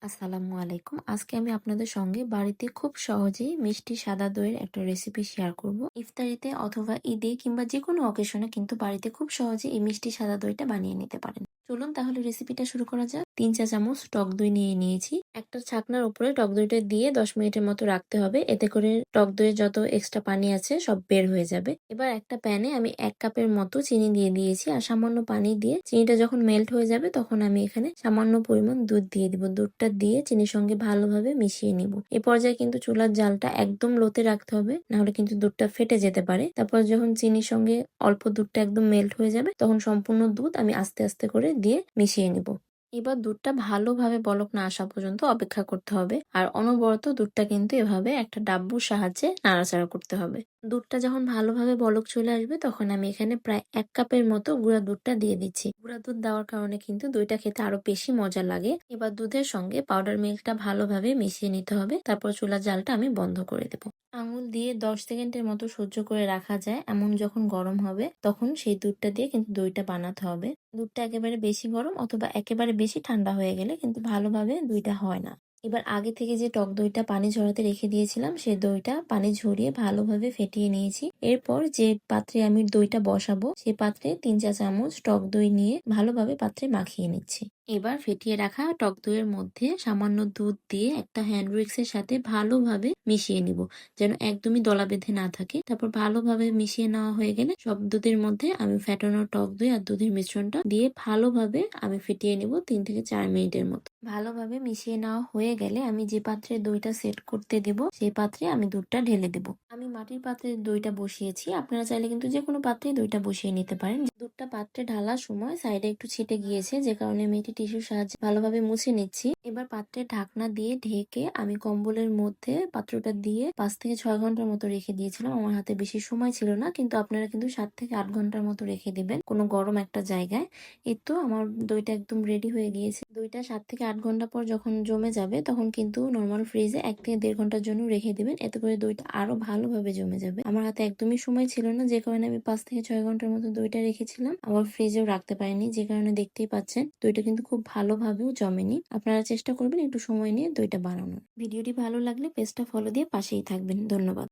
আসসালামু আলাইকুম। আজকে আমি আপনাদের সঙ্গে বাড়িতে খুব সহজেই মিষ্টি সাদা দইয়ের একটা রেসিপি শেয়ার করব। ইফতারিতে অথবা ঈদে কিংবা যেকোনো অকেশনে কিন্তু বাড়িতে খুব সহজে এই মিষ্টি সাদা দইটা বানিয়ে নিতে পারেন। চলুন তাহলে রেসিপিটা শুরু করা যাক। ৩ চা চামচ টক দই নিয়ে নিয়েছি। একটা ছাকনার উপরে টক দইটা দিয়ে ১০ মিনিটের মতো রাখতে হবে। এতে করে টক দইয়ের যত এক্সট্রা পানি আছে সব বের হয়ে যাবে। এবার একটা প্যানে আমি ১ কাপের মতো চিনি দিয়ে দিয়েছি আর সামান্য পানি দিয়ে চিনিটা যখন মেল্ট হয়ে যাবে তখন আমি এখানে সামান্য পরিমাণ দুধ দিয়ে দিব। দুধটা দিয়ে চিনির সঙ্গে ভালোভাবে মিশিয়ে নিব। এ পর্যায়ে কিন্তু চুলার জালটা একদম লোতে রাখতে হবে, নাহলে কিন্তু দুধটা ফেটে যেতে পারে। তারপর যখন চিনির সঙ্গে অল্প দুধটা একদম মেল্ট হয়ে যাবে তখন সম্পূর্ণ দুধ আমি আস্তে আস্তে করে দিয়ে মিশিয়ে নিব। এবার দুধটা ভালোভাবে বলক না আসা পর্যন্ত অপেক্ষা করতে হবে আর অনবরত দুধটা কিন্তু এভাবে একটা ডাব্বুর সাহায্যে নাড়াচাড়া করতে হবে। দুধটা যখন ভালোভাবে বলক চলে আসবে তখন আমি এখানে প্রায় ১ কাপের মতো গুঁড়া দুধটা দিয়ে দিচ্ছি। গুঁড়া দুধ দেওয়ার কারণে কিন্তু দইটা খেতে আরো বেশি মজা লাগে। এবার দুধের সঙ্গে পাউডার মিল্কটা ভালোভাবে মিশিয়ে নিতে হবে। তারপর চুলার জালটা আমি বন্ধ করে দেব। আঙুল দিয়ে ১০ সেকেন্ডের মতো সহ্য করে রাখা যায় এমন যখন গরম হবে তখন সেই দুধটা দিয়ে কিন্তু দইটা বানাতে হবে। দুধটা একেবারে বেশি গরম অথবা একেবারে বেশি ঠান্ডা হয়ে গেলে কিন্তু ভালোভাবে দইটা হয় না। এবার আগে থেকে যে টক দইটা পানি ঝরাতে রেখে দিয়েছিলাম সেই দইটা পানি ঝরিয়ে ভালোভাবে ফেটিয়ে নিয়েছি। এরপর যে পাত্রে আমি দইটা বসাবো সেই পাত্রে ৩ চা চামচ টক দই নিয়ে ভালোভাবে পাত্রে মাখিয়ে নিচ্ছি। এবার ফেটিয়ে রাখা টক দইয়ের মধ্যে সামান্য দুধ দিয়ে একটা হ্যান্ড উইক্সের সাথে ভালোভাবে মিশিয়ে নিব, যেন একদমই দলা বেঁধে না থাকে। তারপর ভালোভাবে মিশিয়ে নেওয়া হয়ে গেলে সব দুধের মধ্যে আমি ফেটানো টক দই আর দুধের মিশ্রণটা দিয়ে ভালোভাবে আমি ফেটিয়ে নিব ৩ থেকে ৪ মিনিটের মতো। ভালোভাবে মিশিয়ে নেওয়া হয়ে গেলে আমি যে পাত্রে দইটা সেট করতে দেব সেই পাত্রে আমি দুধটা ঢেলে দেব। আমি মাটির পাত্রে দইটা বসিয়েছি, আপনারা চাইলে কিন্তু যে কোনো পাত্রে দইটা বসিয়ে নিতে পারেন। দুধটা পাত্রে ঢালার সময় সাইডে একটু ছিটে গিয়েছে, যে কারণে আমি এটি টিস্যুর সাহায্যে ভালোভাবে মুছে নিচ্ছি। এবার পাত্রে ঢাকনা দিয়ে ঢেকে আমি কম্বলের মধ্যে পাত্রটা দিয়ে ৫ থেকে ৬ ঘন্টার মতো রেখে দিয়েছিলাম। আমার হাতে বেশি সময় ছিল না, কিন্তু আপনারা কিন্তু ৭ থেকে ৮ ঘন্টার মতো রেখে দিবেন কোনো গরম একটা জায়গায়। এই তো আমার দইটা একদম রেডি হয়ে গিয়েছে। দইটা ৭ থেকে ৮ ঘন্টা পর যখন জমে যাবে তখন কিন্তু নরমাল ফ্রিজে ১ থেকে ১.৫ ঘন্টার জন্য রেখে দিবেন। এতে করে দইটা আরো ভালোভাবে জমে যাবে। আমার হাতে একদমই সময় ছিল না, যে কারণে আমি ৫ থেকে ৬ ঘন্টার মতো দইটা রেখেছিলাম। আবার ফ্রিজেও রাখতে পারিনি, যে কারণে দেখতেই পাচ্ছেন দইটা কিন্তু খুব ভালোভাবেও জমেনি। আপনারা চেষ্টা করবেন একটু সময় নিয়ে দইটা বানানোর। ভিডিওটি ভালো লাগলে পেজটা ফলো দিয়ে পাশেই থাকবেন। ধন্যবাদ।